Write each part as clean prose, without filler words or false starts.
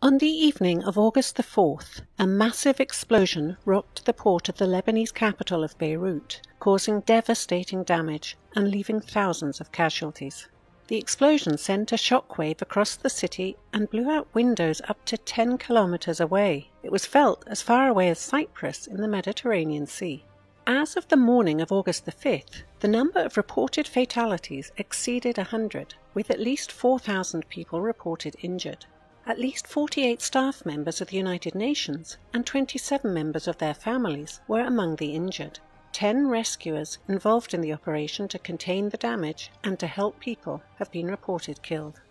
On the evening of August the 4th, a massive explosion rocked the port of the Lebanese capital of Beirut, causing devastating damage and leaving thousands of casualties. The explosion sent a shockwave across the city and blew out windows up to 10 kilometers away. It was felt as far away as Cyprus in the Mediterranean Sea. As of the morning of August the 5th, the number of reported fatalities exceeded 100, with at least 4,000 people reported injured. At least 48 staff members of the United Nations and 27 members of their families were among the injured. 10 rescuers involved in the operation to contain the damage and to help people have been reported killed.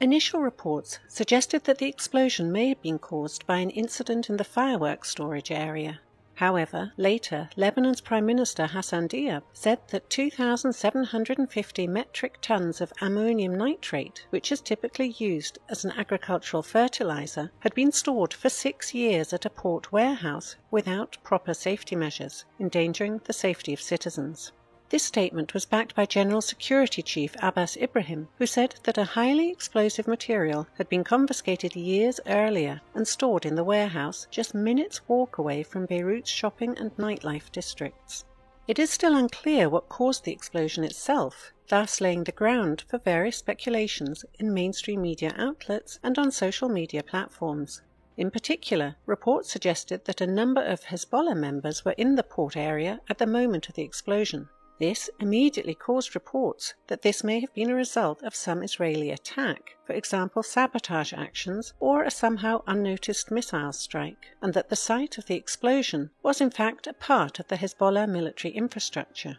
Initial reports suggested that the explosion may have been caused by an incident in the fireworks storage area. However, later, Lebanon's Prime Minister Hassan Diab said that 2,750 metric tons of ammonium nitrate, which is typically used as an agricultural fertilizer, had been stored for 6 years at a port warehouse without proper safety measures, endangering the safety of citizens. This statement was backed by General Security Chief Abbas Ibrahim, who said that a highly explosive material had been confiscated years earlier and stored in the warehouse just minutes' walk away from Beirut's shopping and nightlife districts. It is still unclear what caused the explosion itself, thus laying the ground for various speculations in mainstream media outlets and on social media platforms. In particular, reports suggested that a number of Hezbollah members were in the port area at the moment of the explosion. This immediately caused reports that this may have been a result of some Israeli attack, for example sabotage actions or a somehow unnoticed missile strike, and that the site of the explosion was in fact a part of the Hezbollah military infrastructure.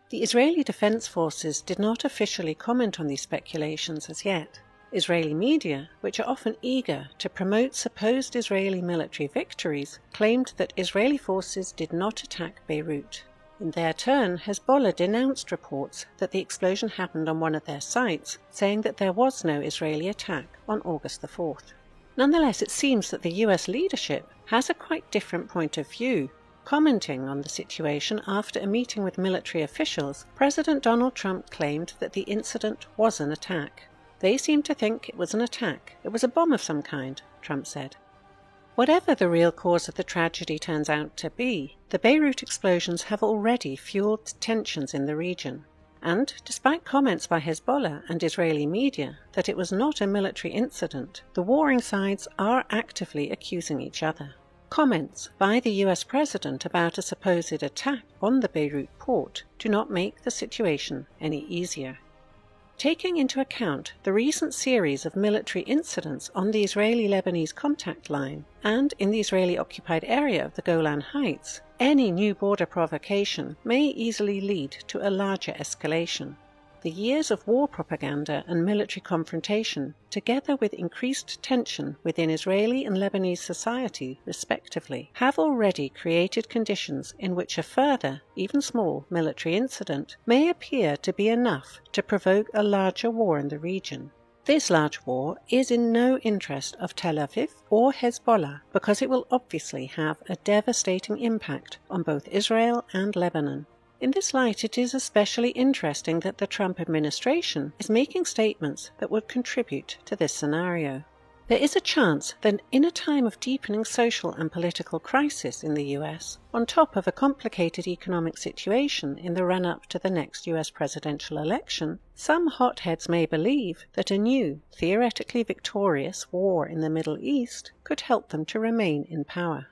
The Israeli Defense Forces did not officially comment on these speculations as yet. Israeli media, which are often eager to promote supposed Israeli military victories, claimed that Israeli forces did not attack Beirut. In their turn, Hezbollah denounced reports that the explosion happened on one of their sites, saying that there was no Israeli attack on August the 4th. Nonetheless, it seems that the US leadership has a quite different point of view. Commenting on the situation after a meeting with military officials, President Donald Trump claimed that the incident was an attack. They seem to think it was an attack. It was a bomb of some kind, Trump said. Whatever the real cause of the tragedy turns out to be, the Beirut explosions have already fueled tensions in the region. And, despite comments by Hezbollah and Israeli media that it was not a military incident, the warring sides are actively accusing each other. Comments by the US president about a supposed attack on the Beirut port do not make the situation any easier. Taking into account the recent series of military incidents on the Israeli-Lebanese contact line and in the Israeli-occupied area of the Golan Heights, any new border provocation may easily lead to a larger escalation. The years of war propaganda and military confrontation, together with increased tension within Israeli and Lebanese society, respectively, have already created conditions in which a further, even small, military incident may appear to be enough to provoke a larger war in the region. This large war is in no interest of Tel Aviv or Hezbollah because it will obviously have a devastating impact on both Israel and Lebanon. In this light, it is especially interesting that the Trump administration is making statements that would contribute to this scenario. There is a chance that in a time of deepening social and political crisis in the US, on top of a complicated economic situation in the run-up to the next US presidential election, some hotheads may believe that a new, theoretically victorious war in the Middle East could help them to remain in power.